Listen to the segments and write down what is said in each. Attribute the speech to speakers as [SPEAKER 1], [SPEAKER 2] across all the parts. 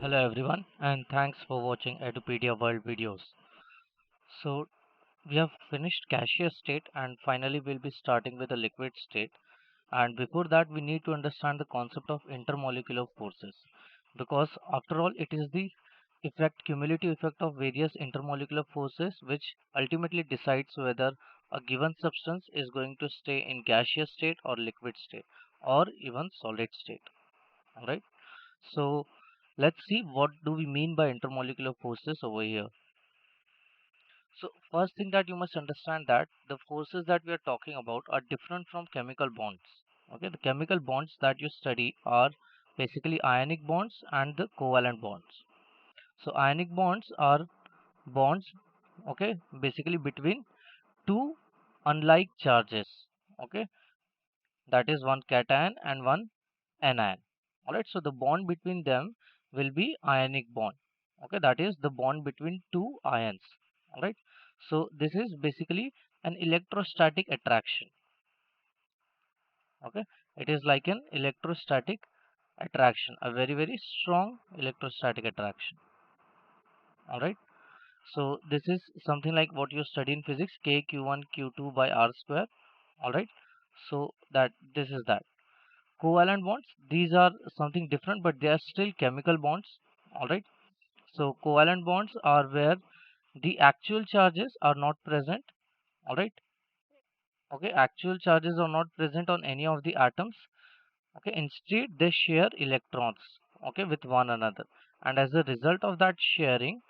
[SPEAKER 1] Hello everyone and thanks for watching Edupedia World videos. So we have finished gaseous state and finally we'll be starting with the liquid state, and before that we need to understand the concept of intermolecular forces, because after all it is the cumulative effect of various intermolecular forces which ultimately decides whether a given substance is going to stay in gaseous state or liquid state or even solid state. Alright. So let's see what do we mean by intermolecular forces over here. So first thing that you must understand that the forces that we are talking about are different from chemical bonds. Okay, the chemical bonds that you study are basically ionic bonds and the covalent bonds. So ionic bonds are bonds, okay, basically between two unlike charges. Okay, that is one cation and one anion. Alright, so the bond between them will be ionic bond. Okay, that is the bond between two ions. Alright, so this is basically an electrostatic attraction. Okay, it is like an electrostatic attraction, a very strong electrostatic attraction. Alright, so this is something like what you study in physics, k q1 q2 by r square. Alright, so that this is that. Covalent bonds, these are something different but they are still chemical bonds. Alright, so covalent bonds are where the actual charges are not present. Alright, okay, actual charges are not present on any of the atoms. Okay, instead they share electrons, okay, with one another, and as a result of that sharing,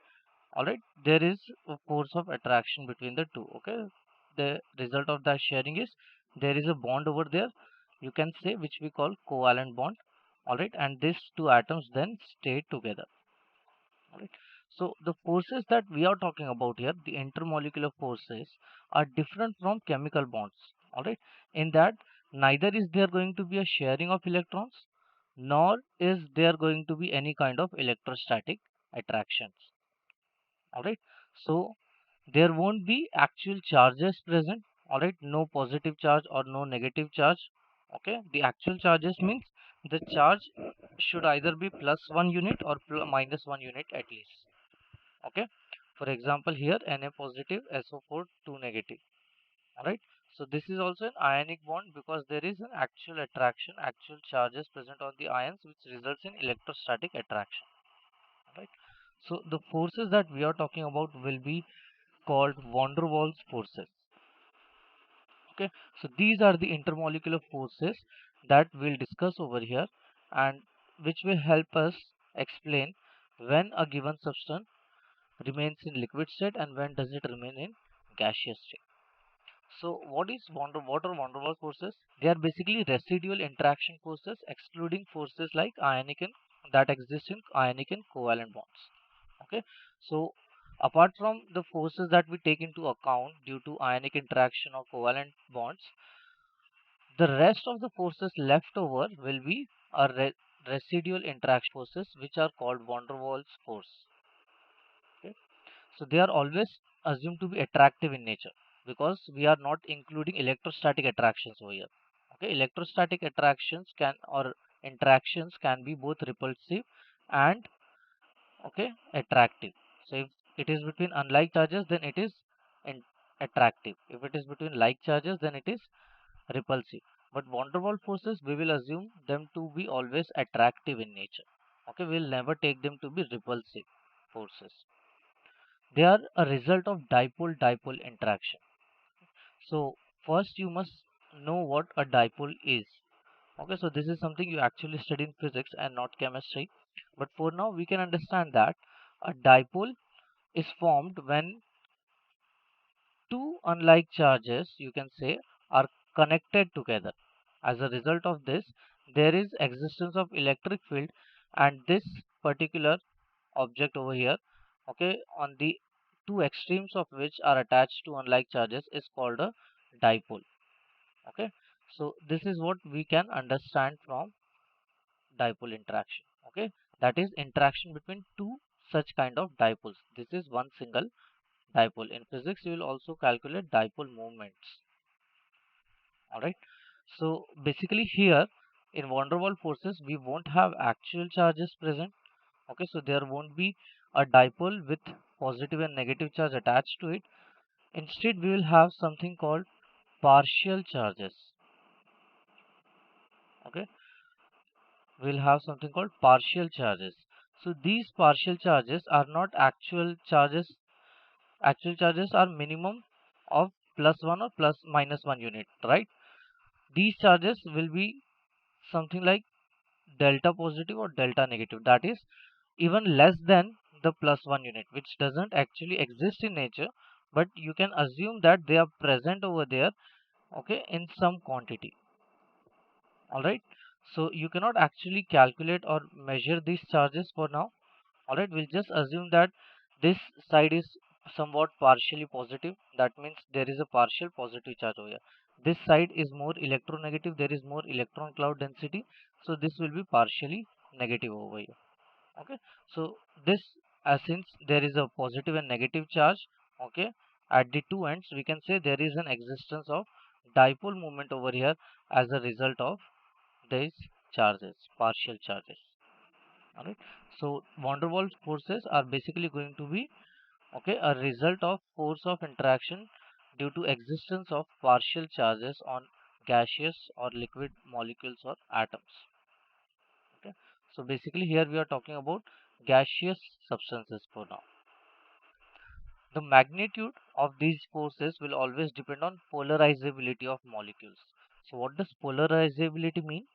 [SPEAKER 1] alright, there is a force of attraction between the two. Okay, the result of that sharing is there is a bond over there, you can say, which we call covalent bond. Alright, and these two atoms then stay together. Alright, so the forces that we are talking about here, the intermolecular forces, are different from chemical bonds. Alright, in that neither is there going to be a sharing of electrons, nor is there going to be any kind of electrostatic attractions. Alright, so there won't be actual charges present. Alright, no positive charge or no negative charge. Okay, the actual charges means the charge should either be plus 1 unit or minus 1 unit at least. Okay, for example here Na positive, SO4 2 negative. Alright, so this is also an ionic bond because there is an actual attraction, actual charges present on the ions, which results in electrostatic attraction. Right, so the forces that we are talking about will be called van der Waals forces. Okay, so these are the intermolecular forces that we'll discuss over here, and which will help us explain when a given substance remains in liquid state and when does it remain in gaseous state. So what is what are van der Waals forces? They are basically residual interaction forces excluding forces like ionic and that exist in ionic and covalent bonds. Okay, so apart from the forces that we take into account due to ionic interaction or covalent bonds, the rest of the forces left over will be a residual interaction forces, which are called van der Waals force. Okay, so they are always assumed to be attractive in nature because we are not including electrostatic attractions over here. Okay, electrostatic attractions can or interactions can be both repulsive and, okay, attractive. So if it is between unlike charges, then it is in attractive. If it is between like charges, then it is repulsive. But van der Waals forces, we will assume them to be always attractive in nature. Okay, we'll never take them to be repulsive forces. They are a result of dipole-dipole interaction. So first you must know what a dipole is. Okay, so this is something you actually study in physics and not chemistry. But for now, we can understand that a dipole is formed when two unlike charges, you can say, are connected together. As a result of this, there is existence of electric field, and this particular object over here, okay, on the two extremes of which are attached to unlike charges, is called a dipole. Okay, so this is what we can understand from dipole interaction. Okay, that is interaction between two such kind of dipoles. This is one single dipole. In physics, you will also calculate dipole moments. Alright. So basically here in van der Waals forces, we won't have actual charges present. Okay, so there won't be a dipole with positive and negative charge attached to it. Instead, we will have something called partial charges. Okay, we'll have something called partial charges. So these partial charges are not actual charges. Actual charges are minimum of +1 or ±1 unit, right? These charges will be something like delta positive or delta negative, that is even less than the +1 unit, which doesn't actually exist in nature, but you can assume that they are present over there, okay, in some quantity. All right, so you cannot actually calculate or measure these charges for now. All right, we'll just assume that this side is somewhat partially positive, that means there is a partial positive charge over here. This side is more electronegative, there is more electron cloud density, so this will be partially negative over here. Okay, so this, since there is a positive and negative charge, okay, at the two ends, we can say there is an existence of dipole moment over here as a result of these charges, partial charges. All right, so van der Waals forces are basically going to be, okay, a result of force of interaction due to existence of partial charges on gaseous or liquid molecules or atoms. Okay, so basically here we are talking about gaseous substances for now. The magnitude of these forces will always depend on polarizability of molecules. So what does polarizability mean?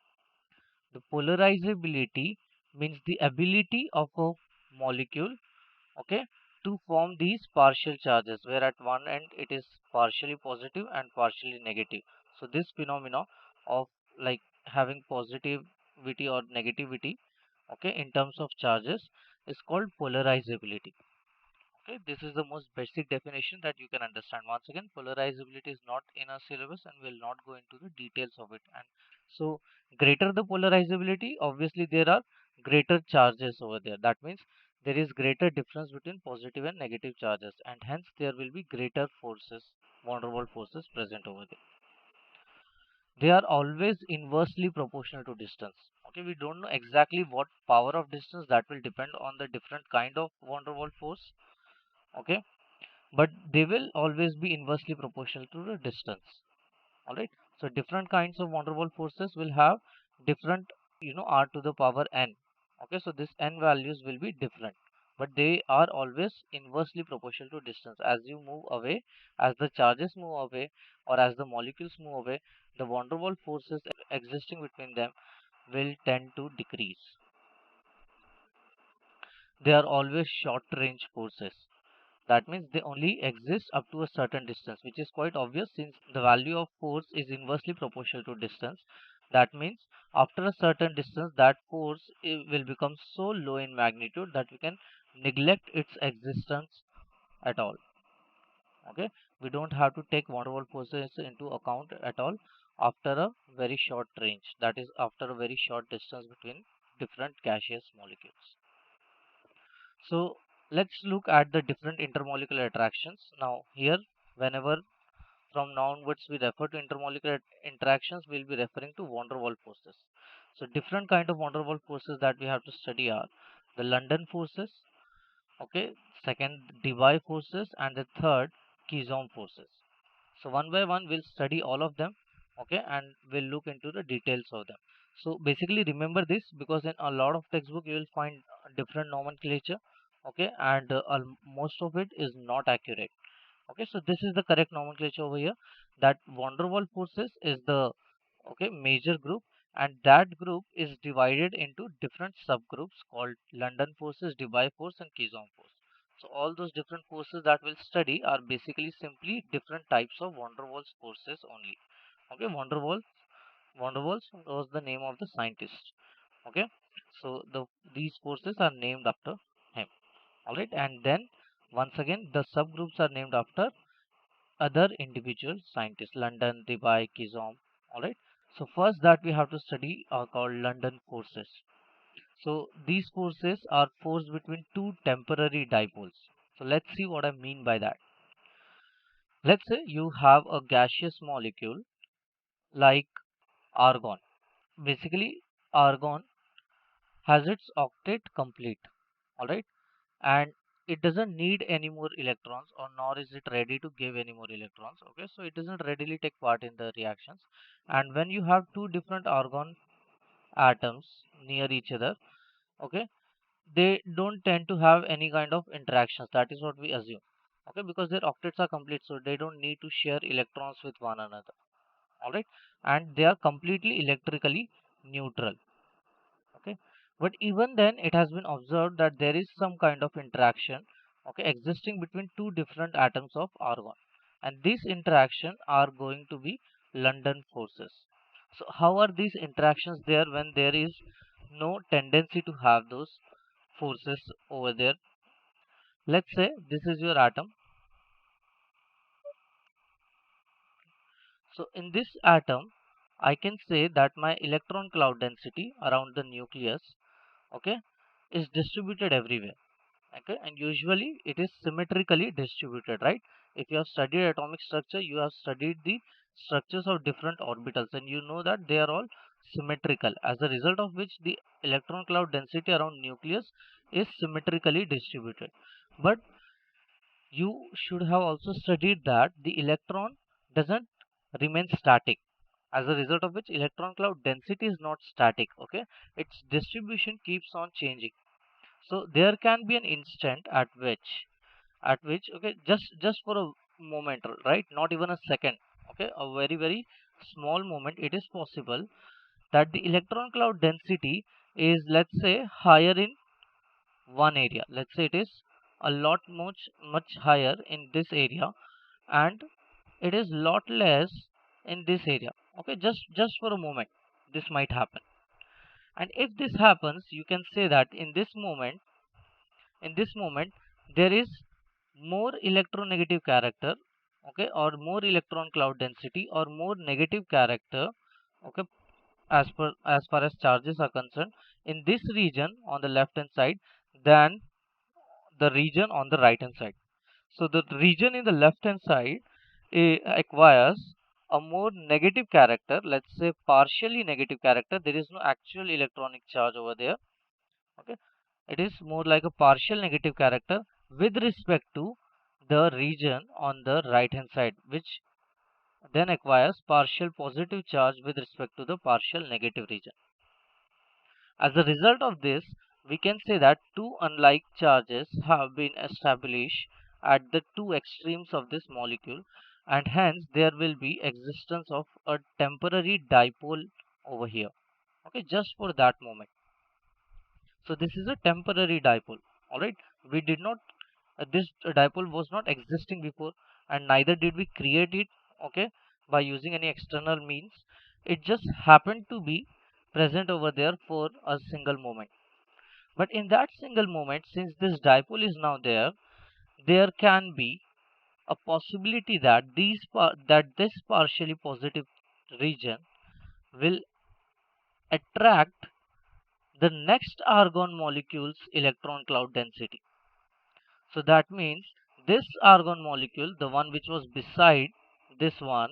[SPEAKER 1] The polarizability means the ability of a molecule, okay, to form these partial charges, where at one end it is partially positive and partially negative. So this phenomena of like having positivity or negativity, okay, in terms of charges is called polarizability. Okay, this is the most basic definition that you can understand. Once again, polarizability is not in our syllabus and will not go into the details of it. And so, greater the polarizability, obviously there are greater charges over there. That means there is greater difference between positive and negative charges, and hence there will be greater forces, van der Waals forces present over there. They are always inversely proportional to distance. Okay, we don't know exactly what power of distance, that will depend on the different kind of van der Waals force. Okay, but they will always be inversely proportional to the distance. All right, so different kinds of van der Waals forces will have different, r to the power n. Okay, so this n values will be different, but they are always inversely proportional to distance. As you move away, as the charges move away, or as the molecules move away, the van der Waals forces existing between them will tend to decrease. They are always short range forces. That means they only exist up to a certain distance, which is quite obvious since the value of force is inversely proportional to distance. That means after a certain distance, that force will become so low in magnitude that we can neglect its existence at all. Okay, we don't have to take van der Waals forces into account at all after a very short range. That is after a very short distance between different gaseous molecules. So let's look at the different intermolecular attractions. Now here, whenever from now onwards we refer to intermolecular interactions, we'll be referring to van der Waals forces. So different kind of van der Waals forces that we have to study are the London forces, okay, second Debye forces, and the third Kizom forces. So one by one we'll study all of them, okay, and we'll look into the details of them. So basically remember this, because in a lot of textbook you will find different nomenclature, okay, and most of it is not accurate. Okay, so this is the correct nomenclature over here, that van der Waals forces is the, okay, major group, and that group is divided into different subgroups called London forces, Debye force, and Kizom force. So all those different forces that we'll study are basically simply different types of van der Waals forces only. Okay, van der Waals was the name of the scientist. Okay, so these forces are named after him. All right, and then once again the subgroups are named after other individual scientists, London, Debye, Kizom. All right, so first that we have to study are called London forces. So these forces are forced between two temporary dipoles. So let's see what I mean by that. Let's say you have a gaseous molecule like argon. Basically, argon has its octet complete. all right, and it doesn't need any more electrons, or nor is it ready to give any more electrons. Okay, so it doesn't readily take part in the reactions. And when you have two different argon atoms near each other, okay, they don't tend to have any kind of interactions. That is what we assume, okay, because their octets are complete, so they don't need to share electrons with one another, all right, and they are completely electrically neutral. Okay, but even then it has been observed that there is some kind of interaction, okay, existing between two different atoms of argon, and these interaction are going to be London forces. So how are these interactions there when there is no tendency to have those forces over there? Let's say this is your atom. So in this atom I can say that my electron cloud density around the nucleus, okay, is distributed everywhere. Okay, and usually it is symmetrically distributed, right? If you have studied atomic structure, you have studied the structures of different orbitals, and you know that they are all symmetrical, as a result of which the electron cloud density around nucleus is symmetrically distributed. But you should have also studied that the electron doesn't remain static, as a result of which electron cloud density is not static. Okay, its distribution keeps on changing. So there can be an instant at which, okay, just for a moment, right, not even a second, okay, a very very small moment, it is possible that the electron cloud density is, let's say, higher in one area. Let's say it is a lot much higher in this area, and it is lot less in this area. Okay, just for a moment this might happen. And if this happens, you can say that in this moment there is more electronegative character, okay, or more electron cloud density, or more negative character, okay, as far as charges are concerned, in this region on the left hand side than the region on the right hand side. So the region in the left hand side acquires a more negative character, let's say partially negative character. There is no actual electronic charge over there. Okay, it is more like a partial negative character with respect to the region on the right hand side, which then acquires partial positive charge with respect to the partial negative region. As a result of this, we can say that two unlike charges have been established at the two extremes of this molecule, and hence there will be existence of a temporary dipole over here, okay, just for that moment. So this is a temporary dipole, all right. We did not this dipole was not existing before, and neither did we create it, okay, by using any external means. It just happened to be present over there for a single moment. But in that single moment, since this dipole is now there, there can be a possibility that this partially positive region will attract the next argon molecule's electron cloud density. So that means this argon molecule, the one which was beside this one,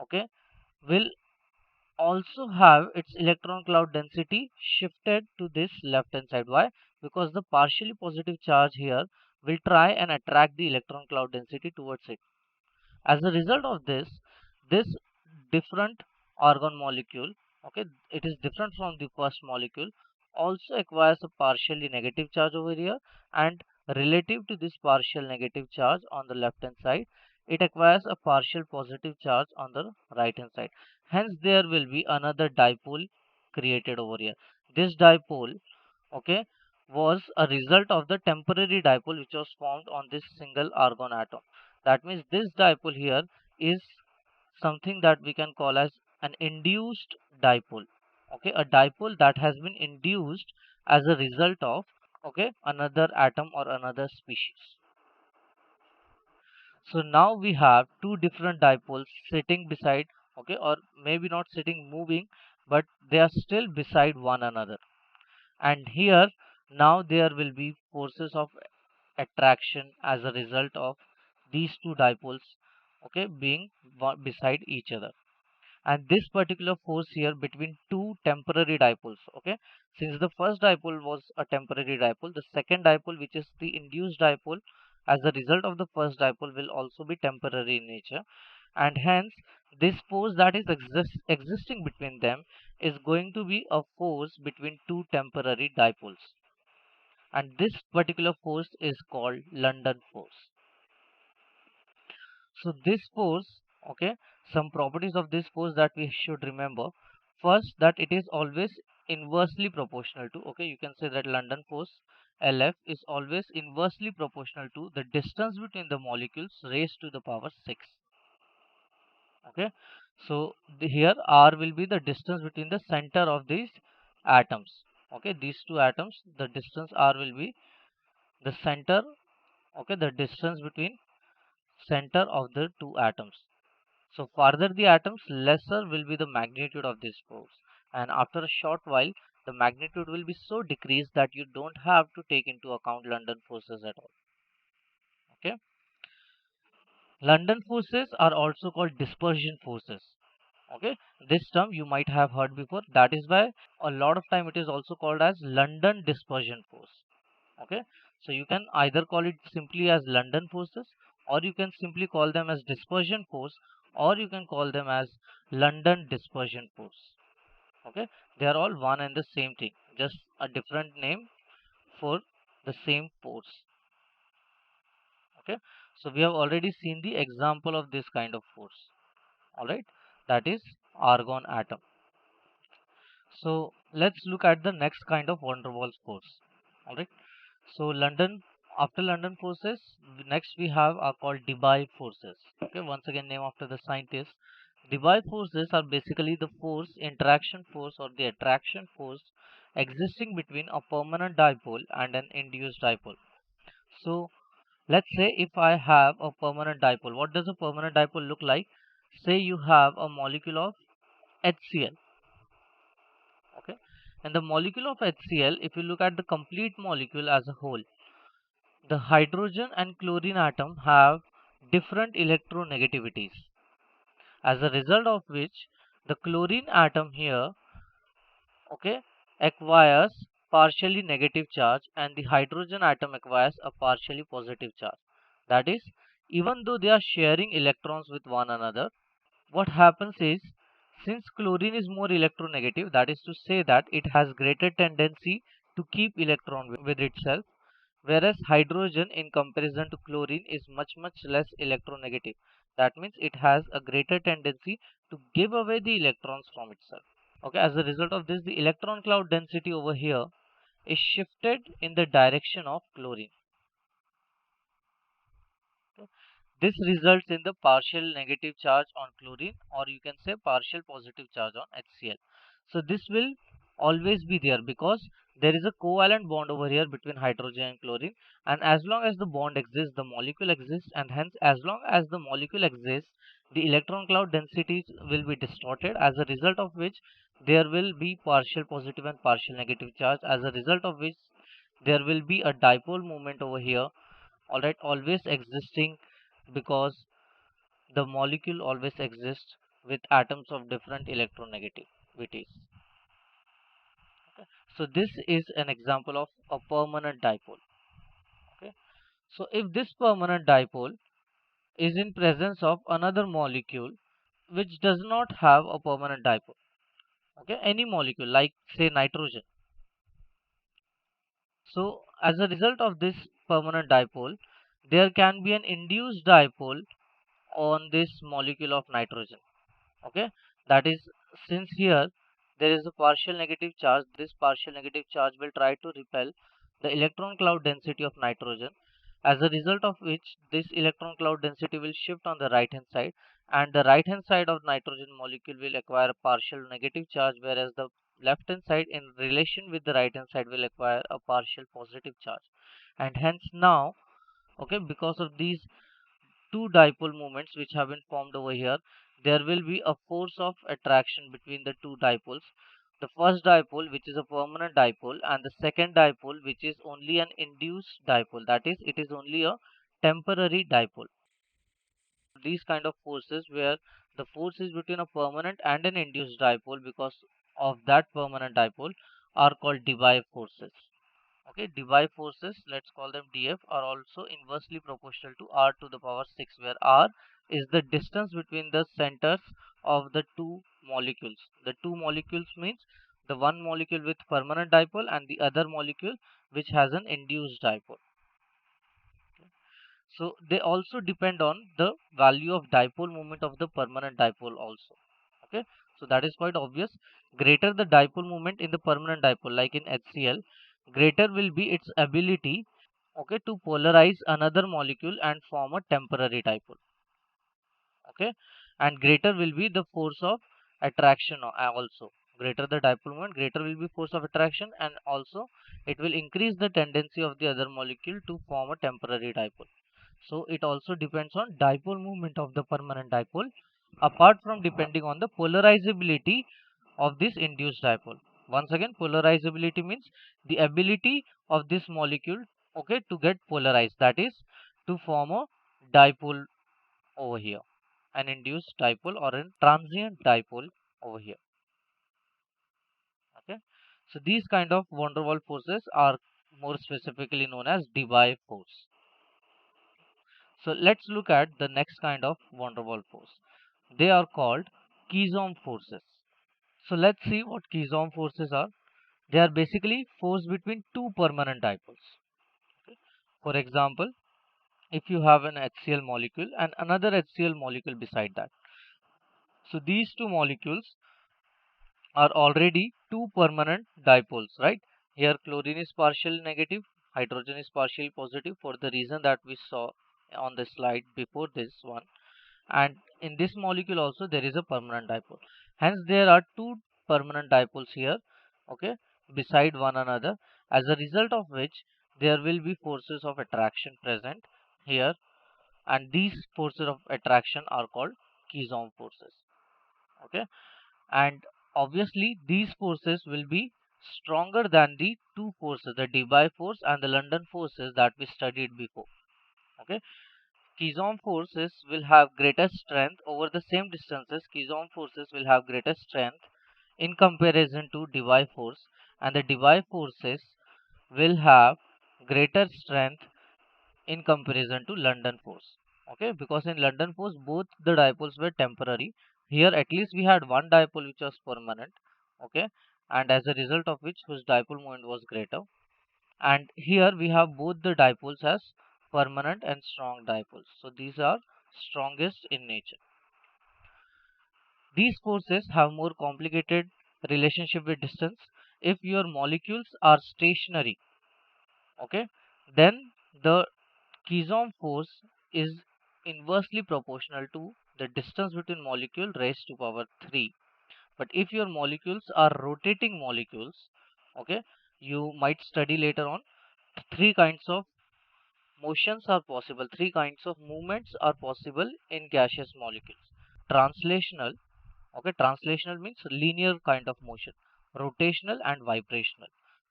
[SPEAKER 1] okay, will also have its electron cloud density shifted to this left hand side. Why? Because the partially positive charge here will try and attract the electron cloud density towards it. As a result of this different argon molecule, okay, it is different from the first molecule, also acquires a partially negative charge over here, and relative to this partial negative charge on the left hand side, it acquires a partial positive charge on the right hand side. Hence there will be another dipole created over here. This dipole, okay, was a result of the temporary dipole which was formed on this single argon atom. That means this dipole here is something that we can call as an induced dipole. Okay, a dipole that has been induced as a result of, okay, another atom or another species. So now we have two different dipoles sitting beside, okay, or maybe not sitting, moving, but they are still beside one another. And here now there will be forces of attraction as a result of these two dipoles, okay, being beside each other. and this particular force here between two temporary dipoles. Okay, since the first dipole was a temporary dipole, the second dipole, which is the induced dipole, as a result of the first dipole, will also be temporary in nature, and hence this force that is existing between them is going to be a force between two temporary dipoles, and this particular force is called London force. So this force, okay, some properties of this force that we should remember. First, that it is always inversely proportional to, okay, you can say that London force LF is always inversely proportional to the distance between the molecules raised to the power 6. Okay, so here R will be the distance between the center of these atoms. Okay, these two atoms, the distance R will be the center, okay, the distance between center of the two atoms. So farther the atoms, lesser will be the magnitude of this force, and after a short while the magnitude will be so decreased that you don't have to take into account London forces at all. Okay, London forces are also called dispersion forces. Okay, this term you might have heard before, that is why a lot of time it is also called as London dispersion force. Okay, so you can either call it simply as London forces, or you can simply call them as dispersion force, or you can call them as London dispersion force. Okay, they are all one and the same thing, just a different name for the same force. Okay, so we have already seen the example of this kind of force. All right, that is argon atom. So let's look at the next kind of van der Waals force. All right, so London, after London forces, next we have are called Debye forces. Okay, once again name after the scientist. Debye forces are basically the force, interaction force or the attraction force existing between a permanent dipole and an induced dipole. So let's say if I have a permanent dipole, what does a permanent dipole look like? Say you have a molecule of HCl. Okay, and the molecule of HCl, if you look at the complete molecule as a whole, the hydrogen and chlorine atom have different electronegativities, as a result of which the chlorine atom here, okay, acquires partially negative charge and the hydrogen atom acquires a partially positive charge. That is, even though they are sharing electrons with one another, what happens is, since chlorine is more electronegative, that is to say that it has greater tendency to keep electron with itself, whereas hydrogen in comparison to chlorine is much less electronegative. That means it has a greater tendency to give away the electrons from itself. Okay, as a result of this, the electron cloud density over here is shifted in the direction of chlorine. Okay. This results in the partial negative charge on chlorine, or you can say partial positive charge on HCl. So this will always be there because there is a covalent bond over here between hydrogen and chlorine, and as long as the bond exists, the molecule exists, and hence as long as the molecule exists, the electron cloud densities will be distorted, as a result of which there will be partial positive and partial negative charge, as a result of which there will be a dipole moment over here, all right, always existing, because the molecule always exists with atoms of different electronegativities. So this is an example of a permanent dipole. Okay, so if this permanent dipole is in presence of another molecule which does not have a permanent dipole, okay, any molecule like say nitrogen, so as a result of this permanent dipole, there can be an induced dipole on this molecule of nitrogen. Okay, that is, since here there is a partial negative charge, this partial negative charge will try to repel the electron cloud density of nitrogen, as a result of which this electron cloud density will shift on the right hand side, and the right hand side of nitrogen molecule will acquire a partial negative charge, whereas the left hand side in relation with the right hand side will acquire a partial positive charge. And hence now, okay, because of these two dipole moments which have been formed over here, there will be a force of attraction between the two dipoles. The first dipole, which is a permanent dipole, and the second dipole, which is only an induced dipole, that is, it is only a temporary dipole. these kind of forces where the force is between a permanent and an induced dipole because of that permanent dipole are called Debye forces. Okay, Debye forces, let's call them dF, are also inversely proportional to r to the power 6, where r is the distance between the centers of the two molecules. The two molecules means the one molecule with permanent dipole and the other molecule which has an induced dipole. So they also depend on the value of dipole moment of the permanent dipole also. Okay, so that is quite obvious. Greater the dipole moment in the permanent dipole, like in HCl, greater will be its ability, okay, to polarize another molecule and form a temporary dipole. Okay, and greater will be the force of attraction also. Greater the dipole moment, greater will be force of attraction, and also it will increase the tendency of the other molecule to form a temporary dipole. So it also depends on dipole moment of the permanent dipole, apart from depending on the polarizability of this induced dipole. Once again, polarizability means the ability of this molecule, okay, to get polarized, that is to form a dipole over here, an induced dipole or a transient dipole over here. Okay, so these kind of van der Waals forces are more specifically known as Debye force. So let's look at the next kind of van der Waals force. They are called Kizom forces. So let's see what Kizom forces are. They are basically force between two permanent dipoles. For example, if you have an HCl molecule and another HCl molecule beside that. So these two molecules are already two permanent dipoles, right? Here chlorine is partially negative, hydrogen is partially positive for the reason that we saw on the slide before this one. And in this molecule also there is a permanent dipole. Hence there are two permanent dipoles here, okay, beside one another, as a result of which there will be forces of attraction present here, and these forces of attraction are called Kizom forces. Okay, and obviously these forces will be stronger than the two forces, the Debye force and the London forces that we studied before. Okay, Kizom forces will have greater strength over the same distances. Kizom forces will have greater strength in comparison to Debye force, and the Debye forces will have greater strength in comparison to London force. Okay, because in London force both the dipoles were temporary. Here at least we had one dipole which was permanent. Okay, and as a result of which whose dipole moment was greater. And here we have both the dipoles as permanent and strong dipoles. So these are strongest in nature. These forces have more complicated relationship with distance. If your molecules are stationary, okay, then the Kizom force is inversely proportional to the distance between molecule raised to power 3. But if your molecules are rotating molecules, okay, you might study later on three kinds of motions are possible, three kinds of movements are possible in gaseous molecules. Translational, okay, translational means linear kind of motion, rotational and vibrational.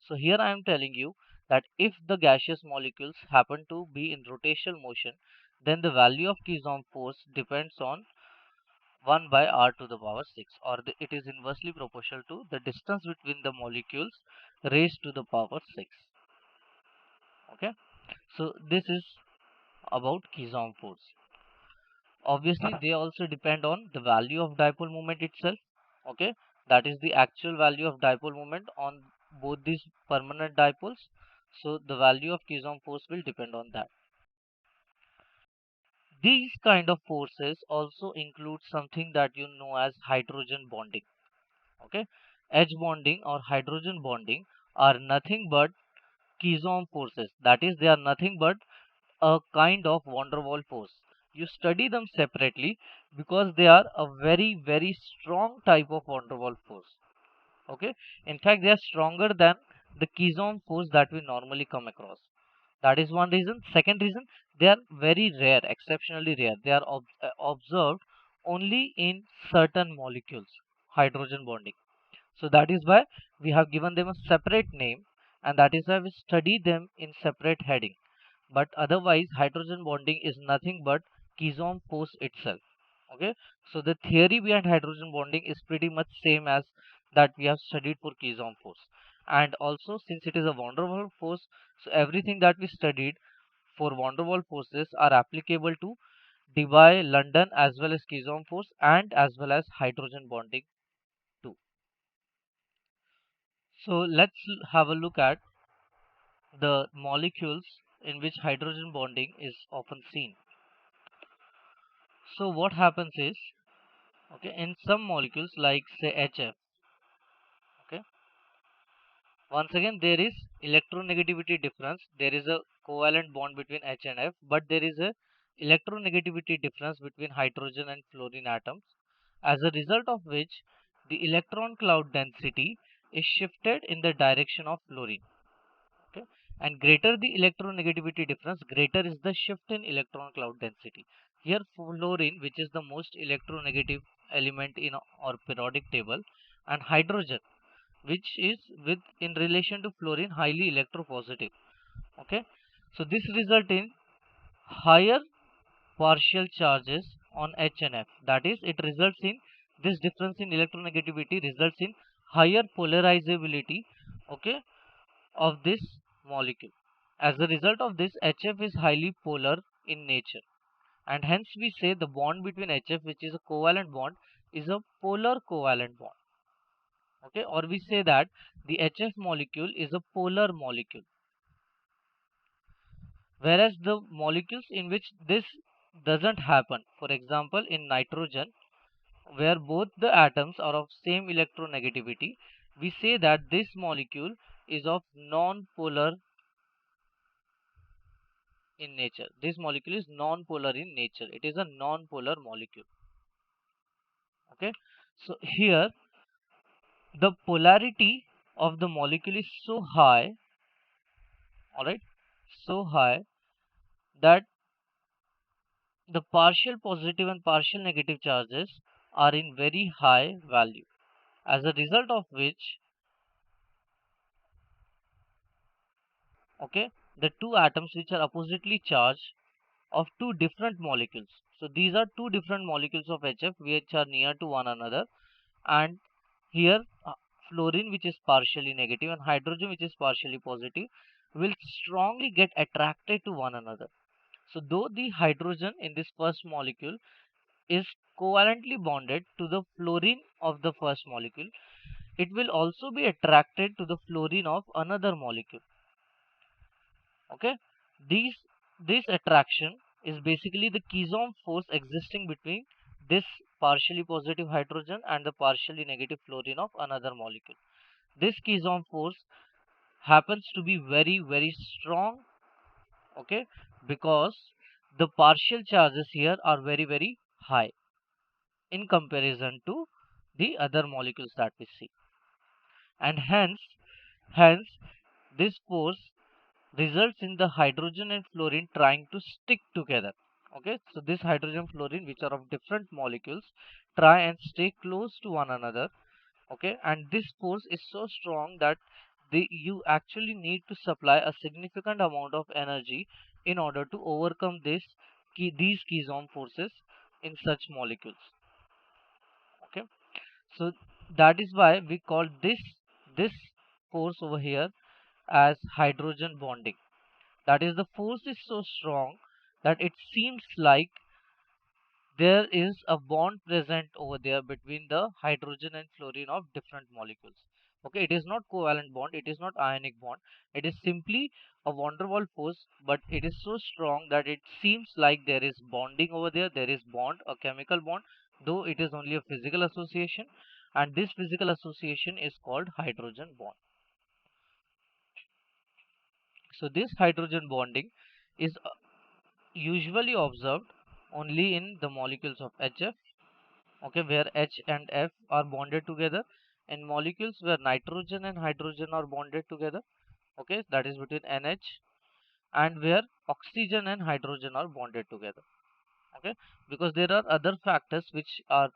[SPEAKER 1] So here I am telling you that if the gaseous molecules happen to be in rotational motion, then the value of Kizom force depends on 1 by r to the power 6, or it is inversely proportional to the distance between the molecules raised to the power 6. Okay, so this is about Kizom force. Obviously they also depend on the value of dipole moment itself. Okay, that is the actual value of dipole moment on both these permanent dipoles. So the value of Kizom force will depend on that. These kind of forces also include something that you know as hydrogen bonding. Okay, H bonding or hydrogen bonding are nothing but Kizom forces, that is they are nothing but a kind of van der Waals force. You study them separately because they are a very strong type of van der Waals force. Okay, in fact they are stronger than the Kizom force that we normally come across. That is one reason. Second reason, they are very rare, exceptionally rare. They are observed only in certain molecules, hydrogen bonding. So that is why we have given them a separate name, and that is why we study them in separate heading. But otherwise hydrogen bonding is nothing but Keystone force itself. Okay, so the theory behind hydrogen bonding is pretty much same as that we have studied for Keystone force. And also, since it is a van der Waals force, so everything that we studied for van der Waals forces are applicable to Debye, London, as well as Keystone force, and as well as hydrogen bonding too. So let's have a look at the molecules in which hydrogen bonding is often seen. So what happens is, okay, in some molecules like say HF, okay, once again there is electronegativity difference. There is a covalent bond between H and F, but there is a electronegativity difference between hydrogen and fluorine atoms, as a result of which the electron cloud density is shifted in the direction of fluorine. Okay, and greater the electronegativity difference, greater is the shift in electron cloud density. Here fluorine, which is the most electronegative element in our periodic table, and hydrogen, which is with in relation to fluorine highly electropositive. Okay, so this result in higher partial charges on H and F. That is, it results in this difference in electronegativity results in higher polarizability, okay, of this molecule. As a result of this, HF is highly polar in nature, and hence we say the bond between HF, which is a covalent bond, is a polar covalent bond. Okay, or we say that the HF molecule is a polar molecule, whereas the molecules in which this doesn't happen, for example in nitrogen, where both the atoms are of same electronegativity, we say that this molecule is of non-polar in nature. This molecule is non-polar in nature. It is a non-polar molecule. Okay, so here the polarity of the molecule is so high, all right, so high that the partial positive and partial negative charges are in very high value, as a result of which, okay, the two atoms which are oppositely charged of two different molecules, so these are two different molecules of HF which are near to one another, and here fluorine, which is partially negative, and hydrogen, which is partially positive, will strongly get attracted to one another. So though the hydrogen in this first molecule is covalently bonded to the fluorine of the first molecule, it will also be attracted to the fluorine of another molecule. Okay, these this attraction is basically the Keystone force existing between this partially positive hydrogen and the partially negative fluorine of another molecule. This Keystone force happens to be very strong, okay, because the partial charges here are very high in comparison to the other molecules that we see, and hence this force results in the hydrogen and fluorine trying to stick together. Okay, so this hydrogen fluorine, which are of different molecules, try and stay close to one another. Okay, and this force is so strong that you actually need to supply a significant amount of energy in order to overcome these Keystone forces in such molecules. Okay, so that is why we call this force over here as hydrogen bonding. That is, the force is so strong that it seems like there is a bond present over there between the hydrogen and fluorine of different molecules. Okay, it is not covalent bond, it is not ionic bond, it is simply a van der Waals force, but it is so strong that it seems like there is bonding over there. There is bond, a chemical bond, though it is only a physical association, and this physical association is called hydrogen bond. So this hydrogen bonding is usually observed only in the molecules of HF, okay, where H and F are bonded together, in molecules where nitrogen and hydrogen are bonded together, okay, that is between NH, and where oxygen and hydrogen are bonded together. Okay, because there are other factors which are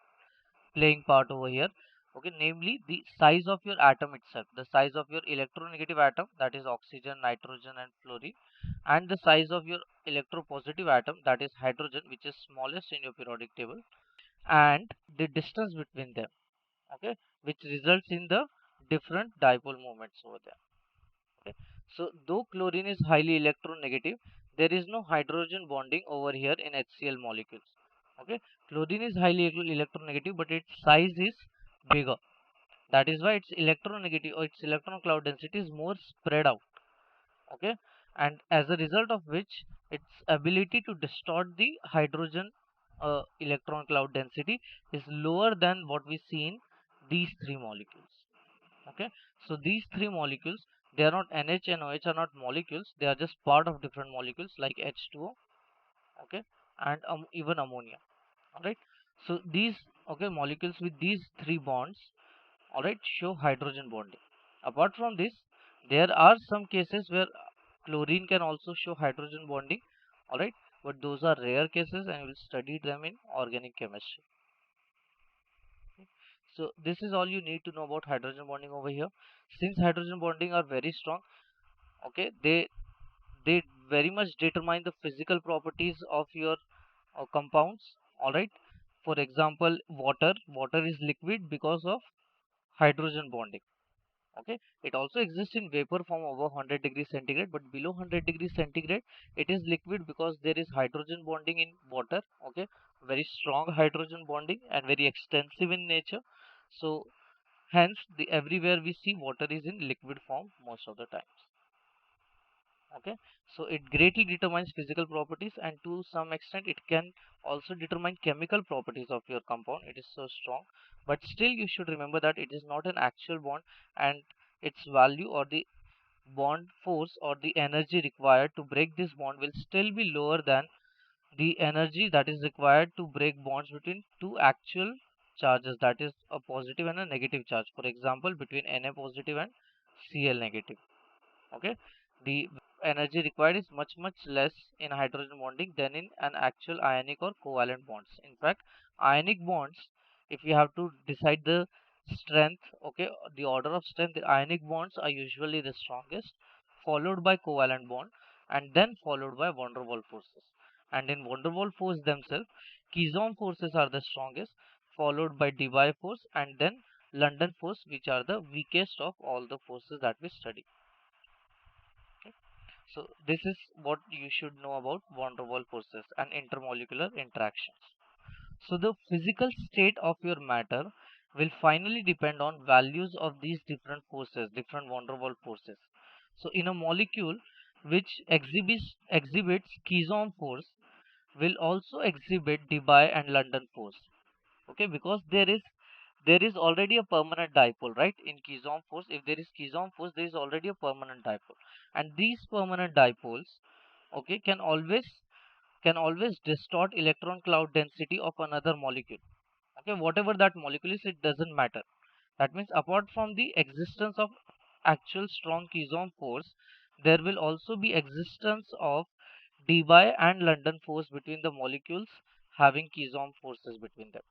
[SPEAKER 1] playing part over here. Okay, namely the size of your atom itself, the size of your electronegative atom, that is oxygen, nitrogen and fluorine, and the size of your electropositive atom, that is hydrogen, which is smallest in your periodic table, and the distance between them. Okay, which results in the different dipole moments over there. Okay, so though chlorine is highly electronegative, there is no hydrogen bonding over here in HCl molecules. Okay, chlorine is highly electronegative, but its size is bigger. That is why its electronegative or its electron cloud density is more spread out. Okay, and as a result of which its ability to distort the hydrogen electron cloud density is lower than what we see in these three molecules. Okay, so these three molecules, they are not NH and OH are not molecules, they are just part of different molecules like H2O. Okay, and even ammonia. All right, so these, okay, molecules with these three bonds, all right, show hydrogen bonding. Apart from this, there are some cases where chlorine can also show hydrogen bonding. All right, but those are rare cases and we'll study them in organic chemistry. So this is all you need to know about hydrogen bonding over here. Since hydrogen bonding are very strong, okay, they very much determine the physical properties of your compounds. All right, for example, water is liquid because of hydrogen bonding. Okay, it also exists in vapor form above 100 degrees centigrade, but below 100 degrees centigrade it is liquid because there is hydrogen bonding in water. Okay, very strong hydrogen bonding and very extensive in nature. So hence the everywhere we see water is in liquid form most of the times. Okay, so it greatly determines physical properties, and to some extent it can also determine chemical properties of your compound. It is so strong, but still you should remember that it is not an actual bond, and its value or the bond force or the energy required to break this bond will still be lower than the energy that is required to break bonds between two actual charges, that is a positive and a negative charge, for example between Na positive and Cl negative. Okay, the energy required is much less in hydrogen bonding than in an actual ionic or covalent bonds. In fact, ionic bonds, if you have to decide the strength, okay, the order of strength, the ionic bonds are usually the strongest, followed by covalent bond, and then followed by van der Waals forces. And in van der Waals force themselves, Keystone forces are the strongest, followed by Debye force, and then London force, which are the weakest of all the forces that we study. Okay. So this is what you should know about van der Waals forces and intermolecular interactions. So the physical state of your matter will finally depend on values of these different forces, different van der Waals forces. So in a molecule which exhibits Keystone force will also exhibit Debye and London force. Okay, because there is already a permanent dipole, right? In Keystone force, if there is Keystone force, there is already a permanent dipole, and these permanent dipoles, okay, can always distort electron cloud density of another molecule. Okay, whatever that molecule is, it doesn't matter. That means apart from the existence of actual strong Keystone force, there will also be existence of Debye and London force between the molecules having Keystone forces between them.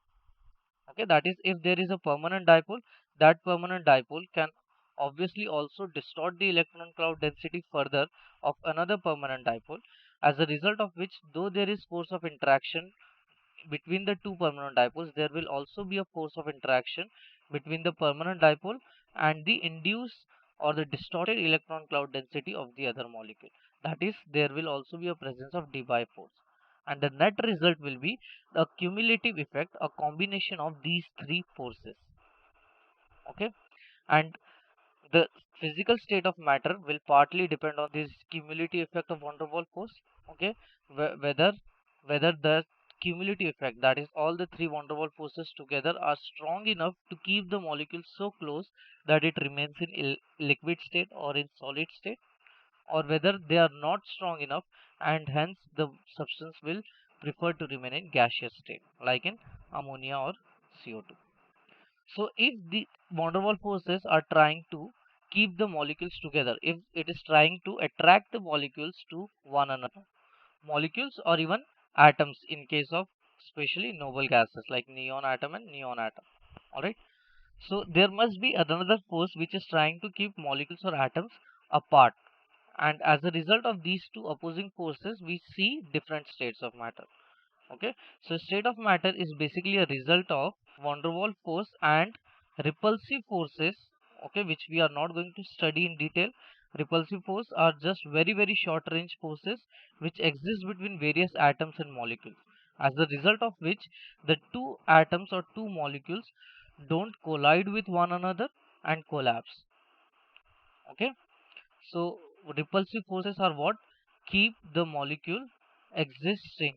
[SPEAKER 1] Okay, that is, if there is a permanent dipole, that permanent dipole can obviously also distort the electron cloud density further of another permanent dipole, as a result of which, though there is force of interaction between the two permanent dipoles, there will also be a force of interaction between the permanent dipole and the induced or the distorted electron cloud density of the other molecule. That is, there will also be a presence of Debye force, and the net result will be a cumulative effect, a combination of these three forces. Okay, and the physical state of matter will partly depend on this cumulative effect of van der Waals force. Okay, whether the cumulative effect, that is all the three van der Waals forces together, are strong enough to keep the molecule so close that it remains in liquid state or in solid state, or whether they are not strong enough and hence the substance will prefer to remain in gaseous state like in ammonia or CO2. So if the van der Waals forces are trying to keep the molecules together, if it is trying to attract the molecules to one another, molecules or even atoms in case of especially noble gases like neon atom and neon atom, all right, So there must be another force which is trying to keep molecules or atoms apart, and as a result of these two opposing forces we see different states of matter. Okay, so state of matter is basically a result of van der Waals force and repulsive forces, okay, which we are not going to study in detail. Repulsive force are just very short range forces which exist between various atoms and molecules, as a result of which the two atoms or two molecules don't collide with one another and collapse. Okay, so repulsive forces are what keep the molecule existing.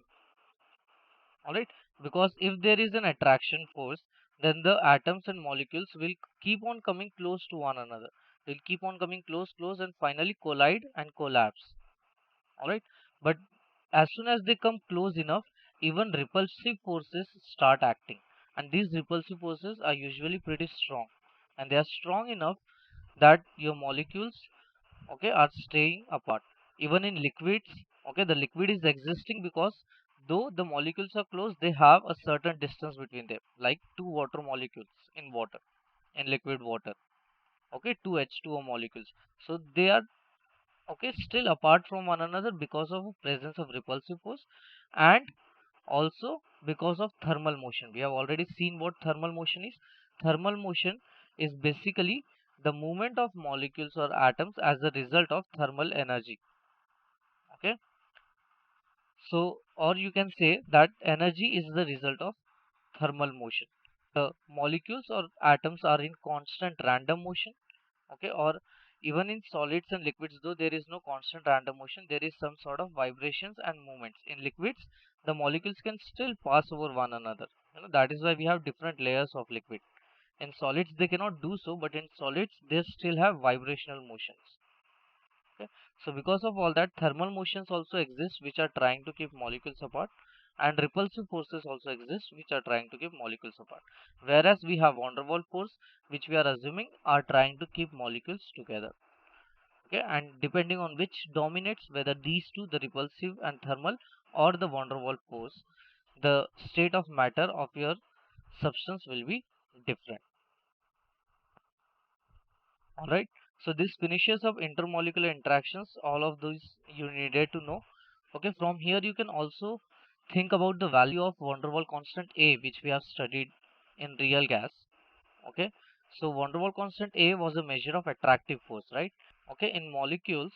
[SPEAKER 1] Alright, because if there is an attraction force, then the atoms and molecules will keep on coming close to one another. They'll keep on coming close and finally collide and collapse. Alright, but as soon as they come close enough, even repulsive forces start acting, and these repulsive forces are usually pretty strong, and they are strong enough that your molecules, okay, are staying apart. Even in liquids, okay, the liquid is existing because though the molecules are close, they have a certain distance between them, like two water molecules in water, in liquid water, okay, two H2O molecules. So they are, okay, still apart from one another because of presence of repulsive force, and also because of thermal motion. We have already seen what thermal motion is. Thermal motion is basically the movement of molecules or atoms as a result of thermal energy. Okay, so or you can say that energy is the result of thermal motion. The molecules or atoms are in constant random motion. Okay, or even in solids and liquids, though there is no constant random motion, there is some sort of vibrations and movements. In liquids, the molecules can still pass over one another. That is why we have different layers of liquid. In solids they cannot do so, but in solids they still have vibrational motions. Okay, so because of all that, thermal motions also exist which are trying to keep molecules apart, and repulsive forces also exist which are trying to keep molecules apart, whereas we have van der Waals force which we are assuming are trying to keep molecules together. Okay, and depending on which dominates, whether these two, the repulsive and thermal, or the van der Waals force, the state of matter of your substance will be different. All right, so this finishes of intermolecular interactions, all of those you needed to know. Okay, from here you can also think about the value of van der Waals constant A, which we have studied in real gas. Okay, so van der Waals constant A was a measure of attractive force, right? Okay, in molecules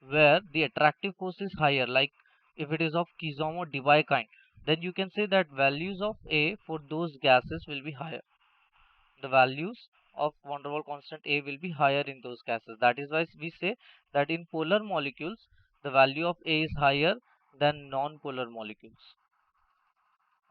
[SPEAKER 1] where the attractive force is higher, like if it is of Kizom or Debye kind, then you can say that values of A for those gases will be higher. The values of van der Waals constant A will be higher in those gases. That is why we say that in polar molecules the value of A is higher than non-polar molecules.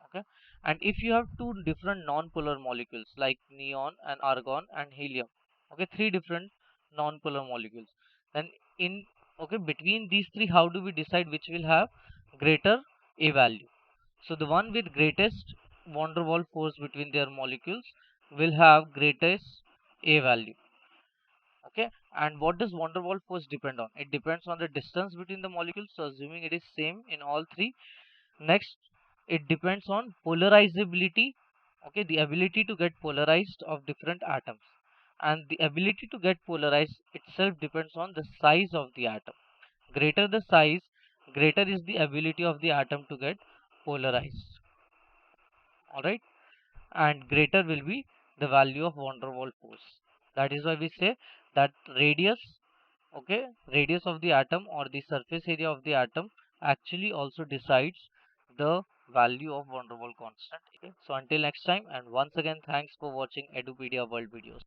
[SPEAKER 1] Okay, and if you have two different non-polar molecules like neon and argon and helium, okay, three different non-polar molecules, then in, okay, between these three, how do we decide which will have greater A value? So the one with greatest van der Waals force between their molecules will have greatest A value. Okay, and what does van der Waals force depend on? It depends on the distance between the molecules, so assuming it is same in all three. Next, it depends on polarizability, okay, the ability to get polarized of different atoms, and the ability to get polarized itself depends on the size of the atom. Greater the size, greater is the ability of the atom to get polarized. All right, and greater will be the value of van der Waals force. That is why we say that radius, okay, radius of the atom or the surface area of the atom actually also decides the value of van der Waals constant. Okay, so until next time, and once again thanks for watching Edupedia World videos.